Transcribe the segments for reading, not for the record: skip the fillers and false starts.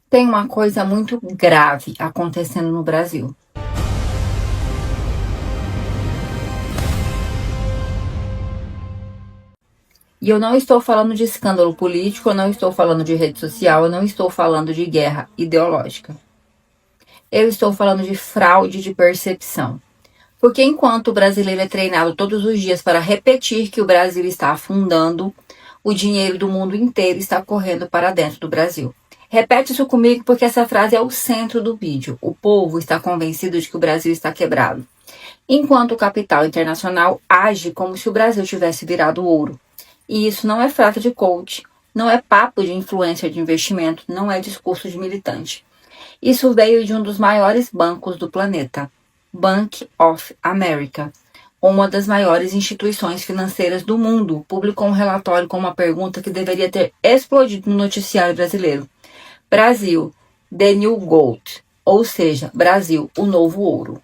Tem uma coisa muito grave acontecendo no Brasil. E eu não estou falando de escândalo político, eu não estou falando de rede social, eu não estou falando de guerra ideológica. Eu estou falando de fraude de percepção. Porque enquanto o brasileiro é treinado todos os dias para repetir que o Brasil está afundando, o dinheiro do mundo inteiro está correndo para dentro do Brasil. Repete isso comigo porque essa frase é o centro do vídeo. O povo está convencido de que o Brasil está quebrado. Enquanto o capital internacional age como se o Brasil tivesse virado ouro. E isso não é frase de coach, não é papo de influência de investimento, não é discurso de militante. Isso veio de um dos maiores bancos do planeta, Bank of America, uma das maiores instituições financeiras do mundo, publicou um relatório com uma pergunta que deveria ter explodido no noticiário brasileiro. Brasil, the new gold, ou seja, Brasil, o novo ouro.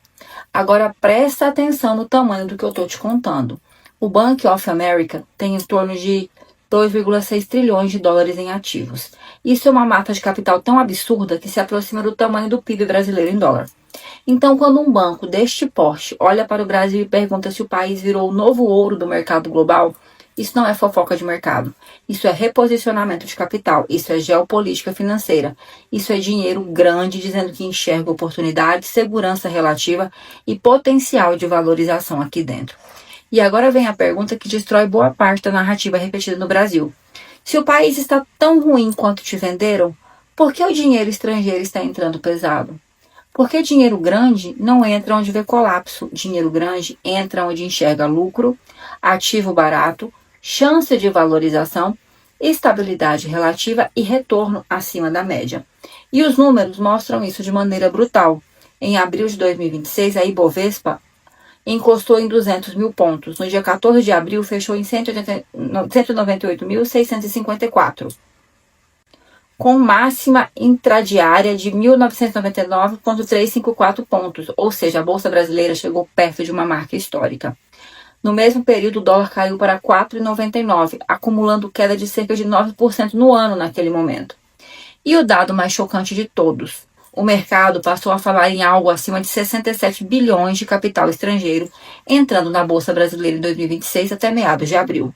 Agora presta atenção no tamanho do que eu estou te contando. O Bank of America tem em torno de 2,6 trilhões de dólares em ativos. Isso é uma mata de capital tão absurda que se aproxima do tamanho do PIB brasileiro em dólar. Então, quando um banco deste porte olha para o Brasil e pergunta se o país virou o novo ouro do mercado global, isso não é fofoca de mercado. Isso é reposicionamento de capital. Isso é geopolítica financeira. Isso é dinheiro grande dizendo que enxerga oportunidade, segurança relativa e potencial de valorização aqui dentro. E agora vem a pergunta que destrói boa parte da narrativa repetida no Brasil. Se o país está tão ruim quanto te venderam, por que o dinheiro estrangeiro está entrando pesado? Porque dinheiro grande não entra onde vê colapso. Dinheiro grande entra onde enxerga lucro, ativo barato, chance de valorização, estabilidade relativa e retorno acima da média. E os números mostram isso de maneira brutal. Em abril de 2026, a Ibovespa encostou em 200 mil pontos. No dia 14 de abril, fechou em 198.654, com máxima intradiária de 1.999,354 pontos, ou seja, a Bolsa Brasileira chegou perto de uma marca histórica. No mesmo período, o dólar caiu para 4,99, acumulando queda de cerca de 9% no ano naquele momento. E o dado mais chocante de todos: o mercado passou a falar em algo acima de 67 bilhões de capital estrangeiro entrando na Bolsa Brasileira em 2026 até meados de abril.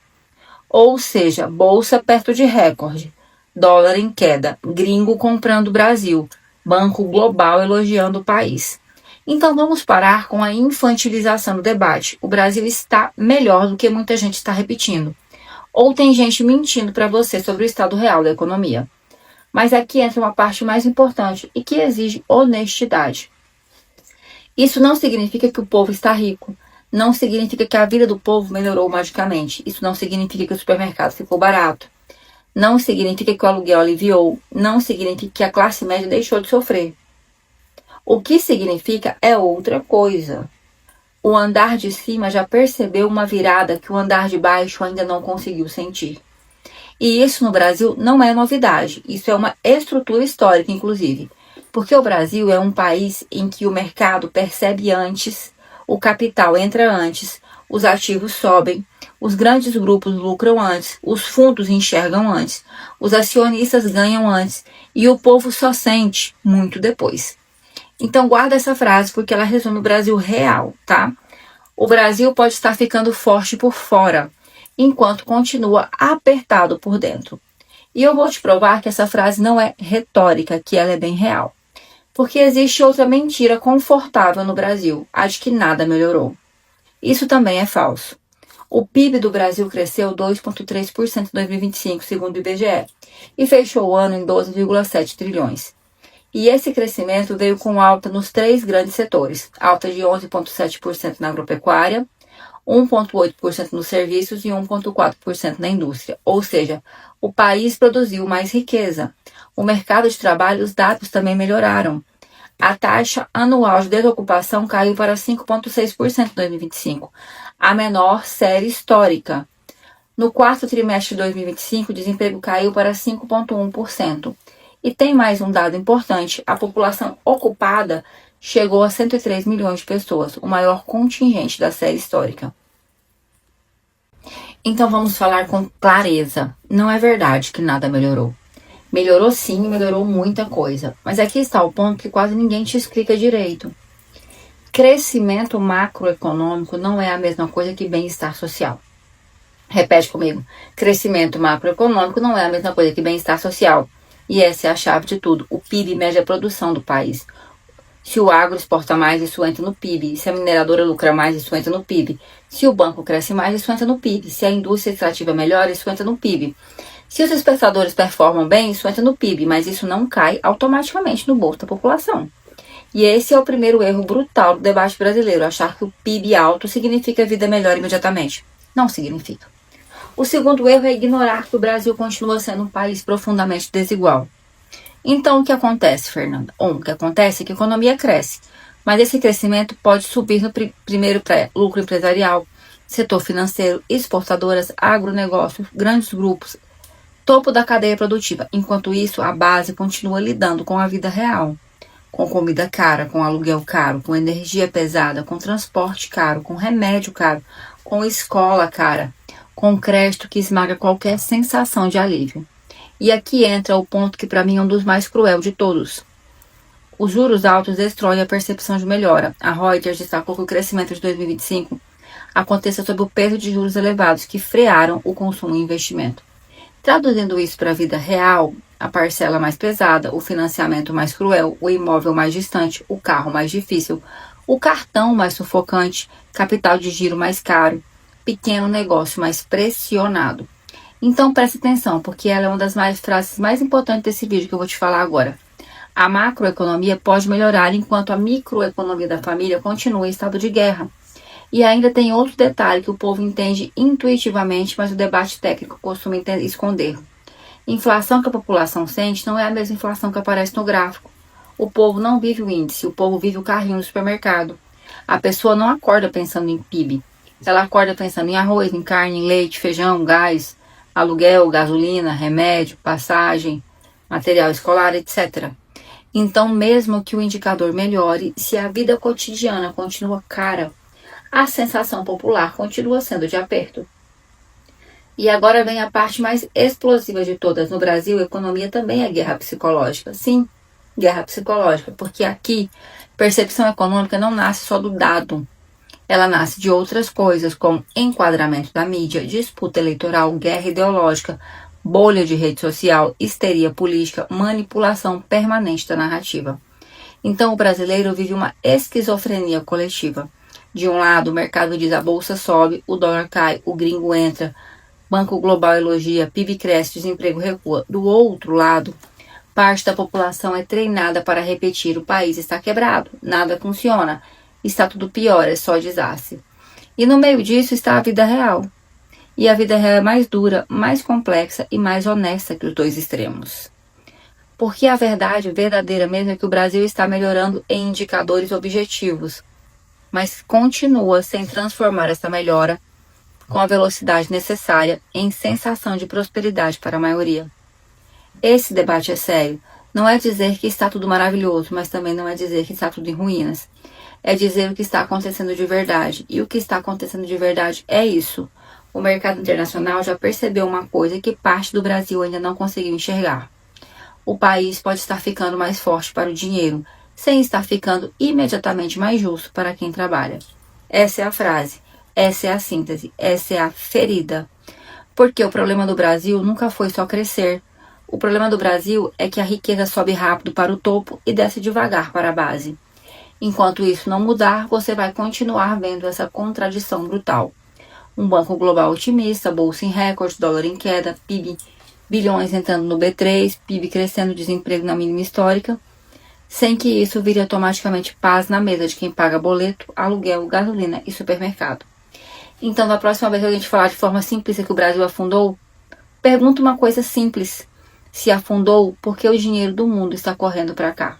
Ou seja, bolsa perto de recorde, dólar em queda, gringo comprando o Brasil, banco global elogiando o país. Então vamos parar com a infantilização do debate. O Brasil está melhor do que muita gente está repetindo. Ou tem gente mentindo para você sobre o estado real da economia. Mas aqui entra uma parte mais importante e que exige honestidade. Isso não significa que o povo está rico. Não significa que a vida do povo melhorou magicamente. Isso não significa que o supermercado ficou barato. Não significa que o aluguel aliviou. Não significa que a classe média deixou de sofrer. O que significa é outra coisa. O andar de cima já percebeu uma virada que o andar de baixo ainda não conseguiu sentir. E isso no Brasil não é novidade. Isso é uma estrutura histórica, inclusive. Porque o Brasil é um país em que o mercado percebe antes, o capital entra antes, os ativos sobem, os grandes grupos lucram antes, os fundos enxergam antes, os acionistas ganham antes e o povo só sente muito depois. Então guarda essa frase porque ela resume o Brasil real, tá? O Brasil pode estar ficando forte por fora, enquanto continua apertado por dentro. E eu vou te provar que essa frase não é retórica, que ela é bem real. Porque existe outra mentira confortável no Brasil, a de que nada melhorou. Isso também é falso. O PIB do Brasil cresceu 2,3% em 2025, segundo o IBGE, e fechou o ano em 12,7 trilhões. E esse crescimento veio com alta nos três grandes setores, alta de 11,7% na agropecuária, 1,8% nos serviços e 1,4% na indústria. Ou seja, o país produziu mais riqueza. O mercado de trabalho, os dados também melhoraram. A taxa anual de desocupação caiu para 5,6% em 2025, a menor série histórica. No quarto trimestre de 2025, o desemprego caiu para 5,1%. E tem mais um dado importante: a população ocupada chegou a 103 milhões de pessoas, o maior contingente da série histórica. Então vamos falar com clareza. Não é verdade que nada melhorou. Melhorou sim, melhorou muita coisa. Mas aqui está o ponto que quase ninguém te explica direito. Crescimento macroeconômico não é a mesma coisa que bem-estar social. Repete comigo. Crescimento macroeconômico não é a mesma coisa que bem-estar social. E essa é a chave de tudo. O PIB mede a produção do país. Se o agro exporta mais, isso entra no PIB. Se a mineradora lucra mais, isso entra no PIB. Se o banco cresce mais, isso entra no PIB. Se a indústria extrativa melhora, isso entra no PIB. Se os exportadores performam bem, isso entra no PIB, mas isso não cai automaticamente no bolso da população. E esse é o primeiro erro brutal do debate brasileiro, achar que o PIB alto significa vida melhor imediatamente. Não significa. O segundo erro é ignorar que o Brasil continua sendo um país profundamente desigual. Então, o que acontece, Fernanda? O que acontece é que a economia cresce, mas esse crescimento pode subir no primeiro para lucro empresarial, setor financeiro, exportadoras, agronegócios, grandes grupos, topo da cadeia produtiva. Enquanto isso, a base continua lidando com a vida real, com comida cara, com aluguel caro, com energia pesada, com transporte caro, com remédio caro, com escola cara, com crédito que esmaga qualquer sensação de alívio. E aqui entra o ponto que para mim é um dos mais cruel de todos. Os juros altos destroem a percepção de melhora. A Reuters destacou que o crescimento de 2025 aconteça sob o peso de juros elevados que frearam o consumo e investimento. Traduzindo isso para a vida real, a parcela mais pesada, o financiamento mais cruel, o imóvel mais distante, o carro mais difícil, o cartão mais sufocante, capital de giro mais caro, pequeno negócio mais pressionado. Então preste atenção, porque ela é uma das frases mais importantes desse vídeo que eu vou te falar agora. A macroeconomia pode melhorar enquanto a microeconomia da família continua em estado de guerra. E ainda tem outro detalhe que o povo entende intuitivamente, mas o debate técnico costuma esconder. Inflação que a população sente não é a mesma inflação que aparece no gráfico. O povo não vive o índice, o povo vive o carrinho no supermercado. A pessoa não acorda pensando em PIB. Ela acorda pensando em arroz, em carne, em leite, feijão, gás, aluguel, gasolina, remédio, passagem, material escolar, etc. Então, mesmo que o indicador melhore, se a vida cotidiana continua cara, a sensação popular continua sendo de aperto. E agora vem a parte mais explosiva de todas. No Brasil, a economia também é guerra psicológica. Sim, guerra psicológica, porque aqui, percepção econômica não nasce só do dado. Ela nasce de outras coisas, como enquadramento da mídia, disputa eleitoral, guerra ideológica, bolha de rede social, histeria política, manipulação permanente da narrativa. Então o brasileiro vive uma esquizofrenia coletiva. De um lado, o mercado diz a bolsa sobe, o dólar cai, o gringo entra, Banco Global elogia, PIB cresce, desemprego recua. Do outro lado, parte da população é treinada para repetir: o país está quebrado, nada funciona, está tudo pior, é só desastre. E no meio disso está a vida real. E a vida real é mais dura, mais complexa e mais honesta que os dois extremos. Porque a verdade verdadeira mesmo é que o Brasil está melhorando em indicadores objetivos, mas continua sem transformar essa melhora com a velocidade necessária em sensação de prosperidade para a maioria. Esse debate é sério. Não é dizer que está tudo maravilhoso, mas também não é dizer que está tudo em ruínas. É dizer o que está acontecendo de verdade. E o que está acontecendo de verdade é isso. O mercado internacional já percebeu uma coisa que parte do Brasil ainda não conseguiu enxergar. O país pode estar ficando mais forte para o dinheiro, sem estar ficando imediatamente mais justo para quem trabalha. Essa é a frase, essa é a síntese, essa é a ferida. Porque o problema do Brasil nunca foi só crescer. O problema do Brasil é que a riqueza sobe rápido para o topo e desce devagar para a base. Enquanto isso não mudar, você vai continuar vendo essa contradição brutal. Um banco global otimista, bolsa em recorde, dólar em queda, PIB, bilhões entrando no B3, PIB crescendo, desemprego na mínima histórica, sem que isso vire automaticamente paz na mesa de quem paga boleto, aluguel, gasolina e supermercado. Então, da próxima vez que a gente falar de forma simples que o Brasil afundou, pergunta uma coisa simples: se afundou, por que o dinheiro do mundo está correndo para cá?